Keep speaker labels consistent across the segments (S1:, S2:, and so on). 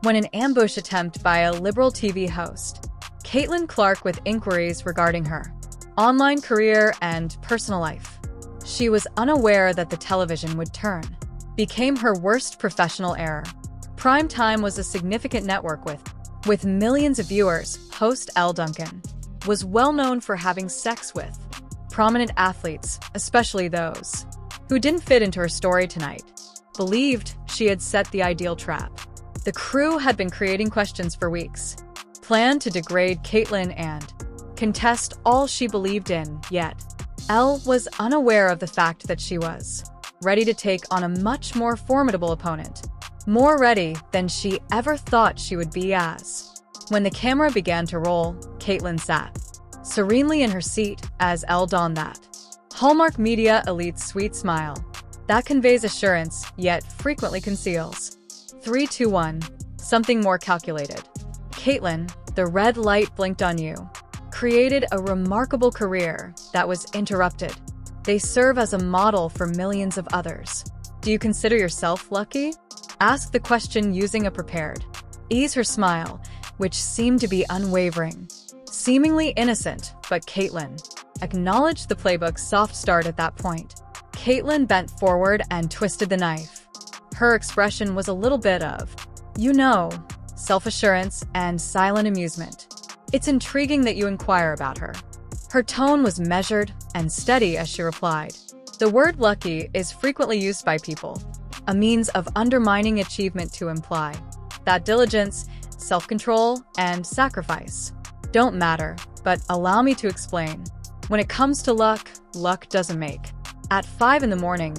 S1: when an ambush attempt by a liberal TV host, Caitlin Clark, with inquiries regarding her online career and personal life. She was unaware that the television would turn became her worst professional error. Primetime was a significant network with millions of viewers. Host Elle Duncan was well known for having sex with prominent athletes, especially those who didn't fit into her story tonight. Believed she had set the ideal trap. The crew had been creating questions for weeks, planned to degrade Caitlin and contest all she believed in, yet Elle was unaware of the fact that she was ready to take on a much more formidable opponent, more ready than she ever thought she would be. As when the camera began to roll, Caitlin sat serenely in her seat as Elle donned that Hallmark Media elite's sweet smile that conveys assurance yet frequently conceals 3, 2, 1, something more calculated. Caitlin, the red light blinked on you, created a remarkable career that was interrupted. They serve as a model for millions of others. Do you consider yourself lucky? Ask the question using a prepared ease. Her smile, which seemed to be unwavering, seemingly innocent, but Caitlin acknowledged the playbook's soft start at that point. Caitlin bent forward and twisted the knife. Her expression was a little bit of, self-assurance and silent amusement. It's intriguing that you inquire about her. Her tone was measured and steady as she replied. The word lucky is frequently used by people, a means of undermining achievement to imply that diligence, self-control, and sacrifice don't matter, but allow me to explain. When it comes to luck, luck doesn't make at 5 in the morning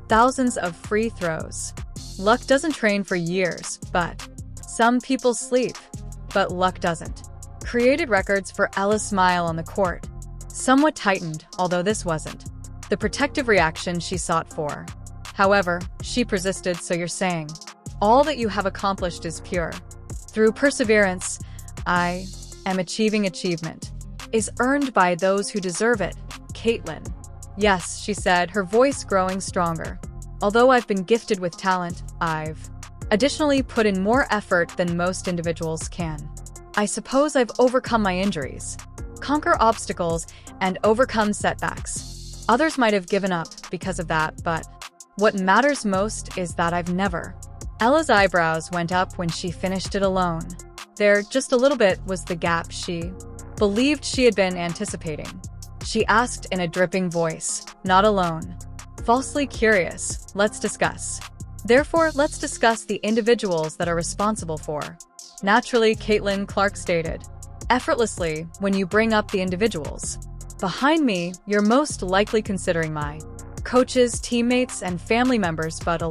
S1: thousands of free throws. Luck doesn't train for years, but some people sleep, but luck doesn't. Created records for Ella's smile on the court, somewhat tightened, although this wasn't the protective reaction she sought for. However, she persisted. So you're saying all that you have accomplished is pure. Through perseverance, I am achieving achievement is earned by those who deserve it. Caitlin. Yes, she said, her voice growing stronger. Although I've been gifted with talent, I've additionally put in more effort than most individuals can. I suppose I've overcome my injuries, conquer obstacles, and overcome setbacks. Others might have given up because of that, but what matters most is that I've never. Ella's eyebrows went up when she finished it alone. There, just a little bit, was the gap she believed she had been anticipating. She asked in a dripping voice, not alone. Falsely curious, let's discuss. Therefore, let's discuss the individuals that are responsible for. Naturally, Caitlin Clark stated, effortlessly, when you bring up the individuals behind me, you're most likely considering my coaches, teammates, and family members, but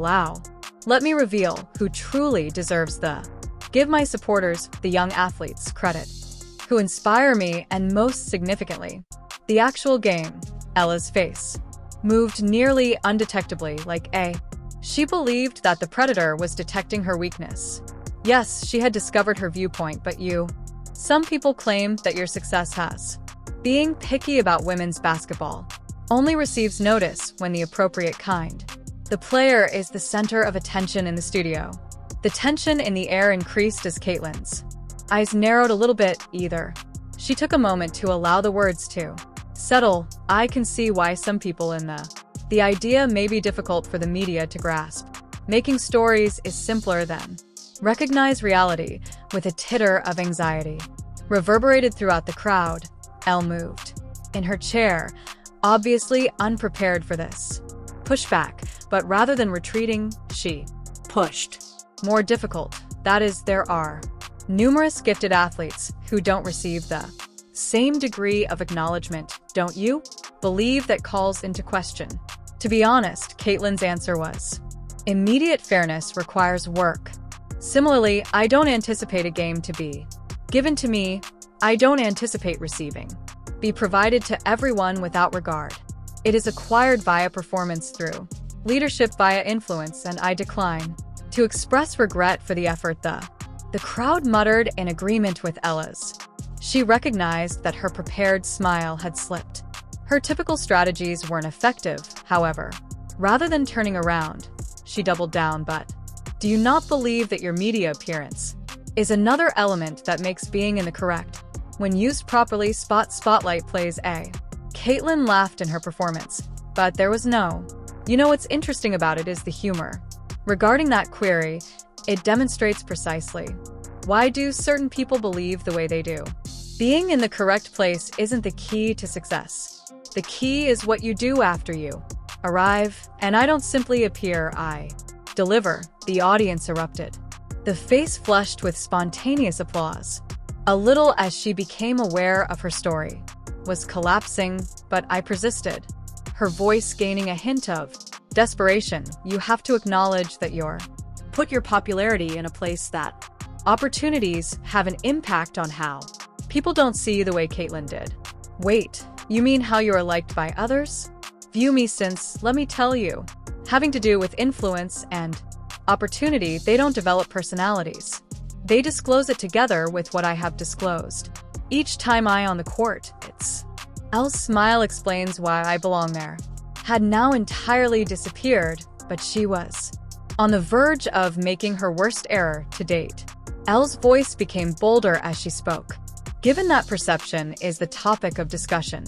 S1: let me reveal who truly deserves the give my supporters, the young athletes, credit, who inspire me, and most significantly, the actual game. Ella's face moved nearly undetectably, she believed that the predator was detecting her weakness. Yes, she had discovered her viewpoint, but some people claim that your success has being picky about women's basketball only receives notice when the appropriate kind. The player is the center of attention in the studio. The tension in the air increased as Caitlin's eyes narrowed a little bit. She took a moment to allow the words to settle. I can see why some people in the idea may be difficult for the media to grasp. Making stories is simpler than recognize reality. With a titter of anxiety reverberated throughout the crowd, Elle moved in her chair, obviously unprepared for this pushback, but rather than retreating, she pushed. More difficult, that is, there are numerous gifted athletes who don't receive the same degree of acknowledgement, don't you? Believe that calls into question. To be honest, Caitlin's answer was, immediate fairness requires work. Similarly, I don't anticipate a game to be given to me. I don't anticipate receiving be provided to everyone without regard. It is acquired via performance, through leadership via influence, and I decline to express regret for the effort. The crowd muttered in agreement with Ella's. She recognized that her prepared smile had slipped. Her typical strategies weren't effective, however. Rather than turning around, she doubled down. But do you not believe that your media appearance is another element that makes being in the correct, when used properly, spotlight plays a. Caitlyn laughed in her performance, but there was no. You know what's interesting about it is the humor. Regarding that query, it demonstrates precisely why do certain people believe the way they do. Being in the correct place isn't the key to success. The key is what you do after you arrive, and I don't simply appear, I deliver. The audience erupted. The face flushed with spontaneous applause. A little as she became aware of her story was collapsing, but I persisted. Her voice gaining a hint of desperation. You have to acknowledge that you're put your popularity in a place that opportunities have an impact on how people don't see you the way Caitlyn did. Wait, you mean how you are liked by others? View me since, let me tell you, having to do with influence and opportunity, they don't develop personalities. They disclose it together with what I have disclosed. Each time I on the court, it's. Elle's smile explains why I belong there. Had now entirely disappeared, but she was on the verge of making her worst error to date. Elle's voice became bolder as she spoke. Given that perception is the topic of discussion.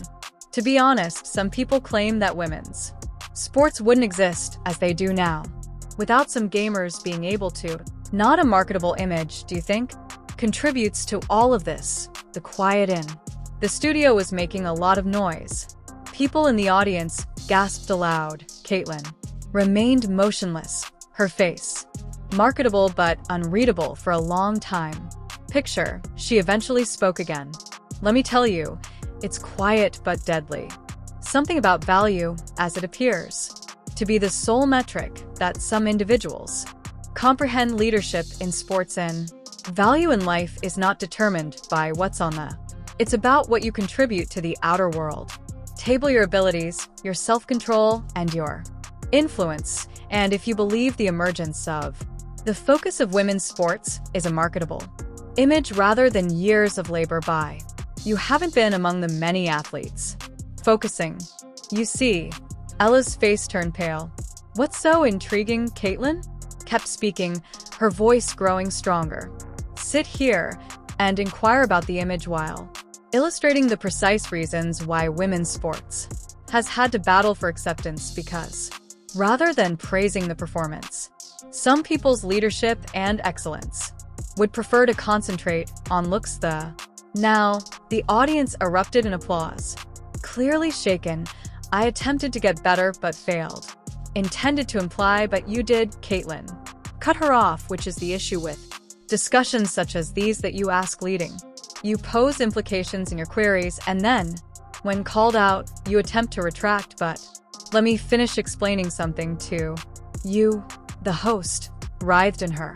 S1: To be honest, some people claim that women's sports wouldn't exist as they do now without some gamers being able to. Not a marketable image, do you think? Contributes to all of this. The quiet in the studio was making a lot of noise. People in the audience gasped aloud. Caitlyn remained motionless, her face marketable but unreadable for a long time. Picture, she eventually spoke again. Let me tell you, it's quiet but deadly. Something about value, as it appears to be the sole metric that some individuals comprehend. Leadership in sports and value in life is not determined by what's on the. It's about what you contribute to the outer world. Table your abilities, your self-control, and your influence. And if you believe the emergence of the focus of women's sports is a marketable image rather than years of labor by, you haven't been among the many athletes focusing. You see, Ella's face turned pale. What's so intriguing? Caitlyn kept speaking, her voice growing stronger. Sit here and inquire about the image while illustrating the precise reasons why women's sports has had to battle for acceptance because, rather than praising the performance, some people's leadership and excellence would prefer to concentrate on looks. Now, the audience erupted in applause. Clearly shaken, I attempted to get better but failed. Intended to imply, but you did, Caitlyn. Cut her off, which is the issue with discussions such as these that you ask leading. You pose implications in your queries and then, when called out, you attempt to retract, but let me finish explaining something to you. The host writhed in her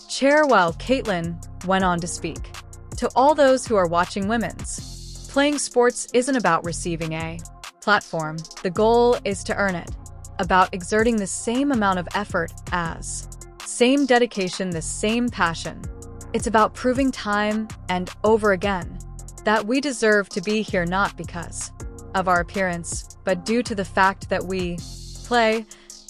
S1: chair while Caitlyn went on to speak. To all those who are watching, women's playing sports isn't about receiving a platform. The goal is to earn it. About exerting the same amount of effort as same dedication, the same passion. It's about proving time and over again that we deserve to be here not because of our appearance, but due to the fact that we play.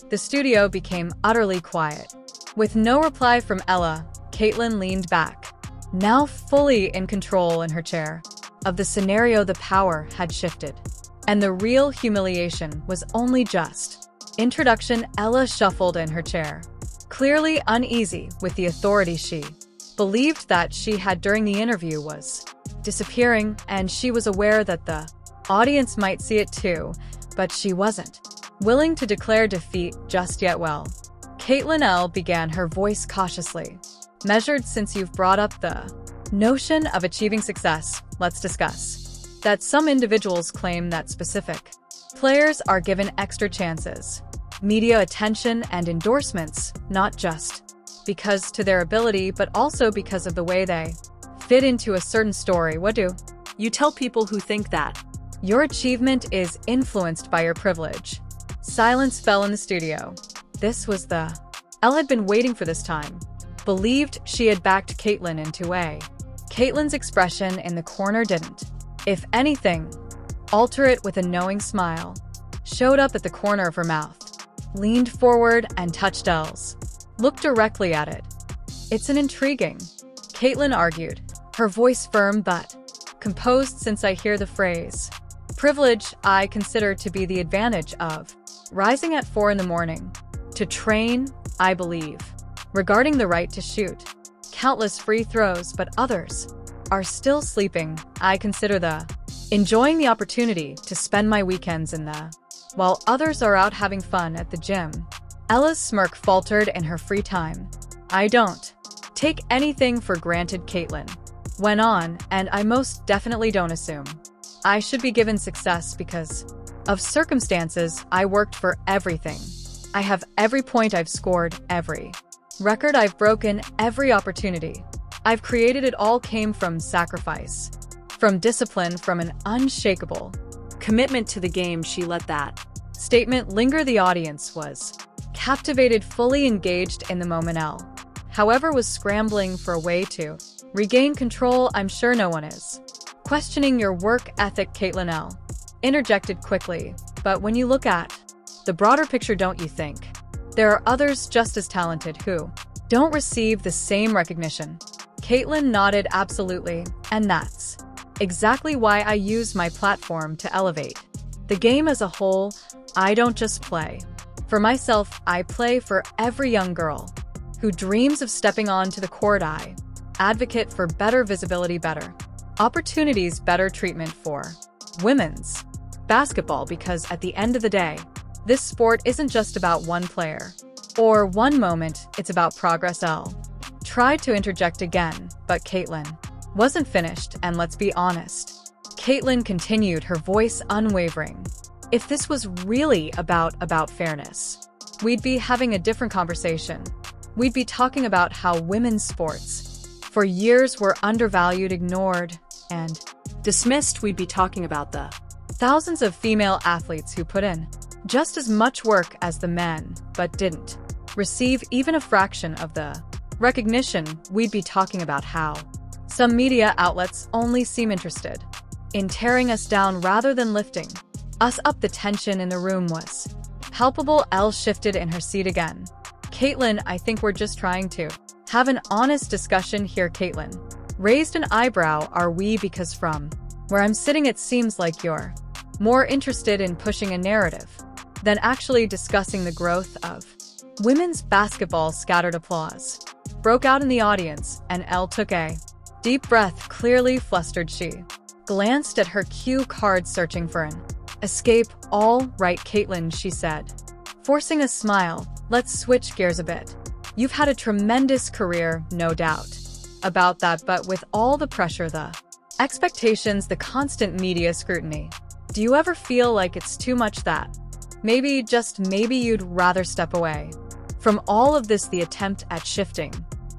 S1: The studio became utterly quiet. With no reply from Ella, Caitlyn leaned back, now fully in control in her chair. Of the scenario, the power had shifted, and the real humiliation was only just. Introduction. Ella shuffled in her chair, clearly uneasy with the authority she believed that she had during the interview was disappearing, and she was aware that the audience might see it too, but she wasn't willing to declare defeat just yet. Well, Caitlyn, Elle began, her voice cautiously measured, since you've brought up the notion of achieving success, let's discuss that some individuals claim that specific players are given extra chances, media attention, and endorsements, not just because to their ability, but also because of the way they fit into a certain story. What do you tell people who think that your achievement is influenced by your privilege? Silence fell in the studio. This was the. Elle had been waiting for this time. Believed she had backed Caitlyn into a. Caitlyn's expression in the corner didn't, if anything, alter it. With a knowing smile showed up at the corner of her mouth. Leaned forward and touched Elle's. Looked directly at it. It's an intriguing Caitlin argued, her voice firm but composed. Since I hear the phrase privilege, I consider to be the advantage of rising at 4 in the morning to train, I believe. Regarding the right to shoot countless free throws, but others are still sleeping, I consider the enjoying the opportunity to spend my weekends in the while others are out having fun at the gym. Ella's smirk faltered in her free time. I don't take anything for granted, Caitlin went on, and I most definitely don't assume I should be given success because of circumstances. I worked for everything. I have every point I've scored, every record I've broken, every opportunity I've created. It all came from sacrifice, from discipline, from an unshakable commitment to the game. She let that statement linger. The audience was captivated, fully engaged in the moment. Elle, however, was scrambling for a way to regain control. I'm sure no one is questioning your work ethic, Caitlin, Elle interjected quickly. But when you look at the broader picture, don't you think there are others just as talented who don't receive the same recognition? Caitlin nodded. Absolutely, and that's exactly why I use my platform to elevate the game as a whole. I don't just play for myself, I play for every young girl who dreams of stepping onto the court. I advocate for better visibility, better opportunities, better treatment for women's basketball, because at the end of the day, this sport isn't just about one player or one moment, it's about progress. Elle tried to interject again, but Caitlin wasn't finished, and let's be honest, Caitlin continued, her voice unwavering. If this was really about fairness, we'd be having a different conversation. We'd be talking about how women's sports for years were undervalued, ignored, and dismissed. We'd be talking about the thousands of female athletes who put in just as much work as the men, but didn't receive even a fraction of the recognition. We'd be talking about how some media outlets only seem interested in tearing us down rather than lifting us up. The tension in the room was palpable. Elle shifted in her seat again. Caitlin, I think we're just trying to have an honest discussion here. Caitlin raised an eyebrow. Are we? Because from where I'm sitting, it seems like you're more interested in pushing a narrative than actually discussing the growth of women's basketball. Scattered applause broke out in the audience, and Elle took a deep breath. Clearly flustered, she glanced at her cue card, searching for an escape. All right, Caitlin, she said, forcing a smile, let's switch gears a bit. You've had a tremendous career, no doubt about that, but with all the pressure, the expectations, the constant media scrutiny, do you ever feel like it's too much, that maybe, just maybe, you'd rather step away from all of this? The attempt at shifting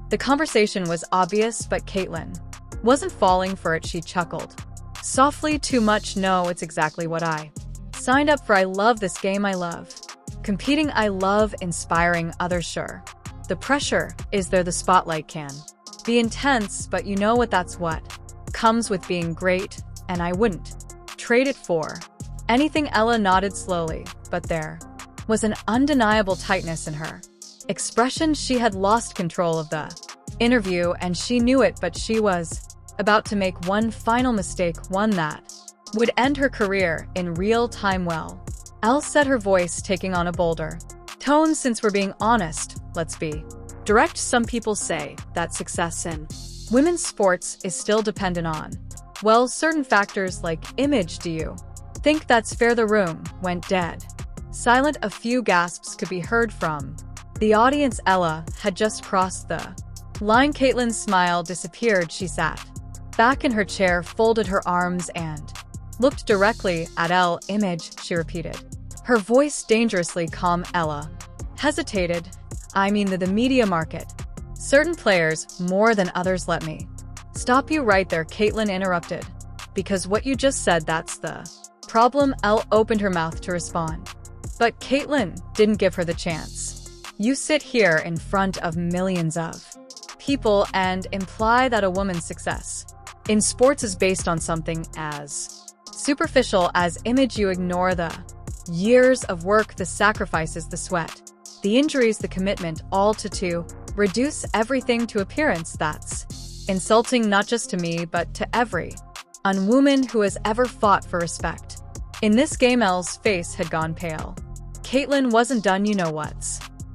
S1: the conversation was obvious, but Caitlin wasn't falling for it. She chuckled softly. Too much? No, it's exactly what I signed up for. I love this game. I love competing. I love inspiring others. Sure, the pressure is there. The spotlight can be intense, but you know what? That's what comes with being great, and I wouldn't trade it for anything. Ella nodded slowly, but there was an undeniable tightness in her expression. She had lost control of the interview, and she knew it, but she was about to make one final mistake, one that would end her career in real time. Well, Elle said, her voice taking on a bolder tone, since we're being honest, let's be direct. Some people say that success in women's sports is still dependent on, well, certain factors like image. Do you think that's fair? The room went dead silent. A few gasps could be heard from the audience. Ella had just crossed the line. Caitlin's smile disappeared. She sat back in her chair, folded her arms, and looked directly at Elle. Image, she repeated, her voice dangerously calm. Ella hesitated. I mean the media market. Certain players more than others. Let me stop you right there, Caitlin interrupted. Because what you just said, that's the problem. Elle opened her mouth to respond, but Caitlin didn't give her the chance. You sit here in front of millions of people and imply that a woman's success in sports is based on something as superficial as image. You ignore the years of work, the sacrifices, the sweat, the injuries, the commitment, all to reduce everything to appearance. That's insulting not just to me but to every woman who has ever fought for respect. In this game, Elle's face had gone pale. Caitlyn wasn't done you-know-whats.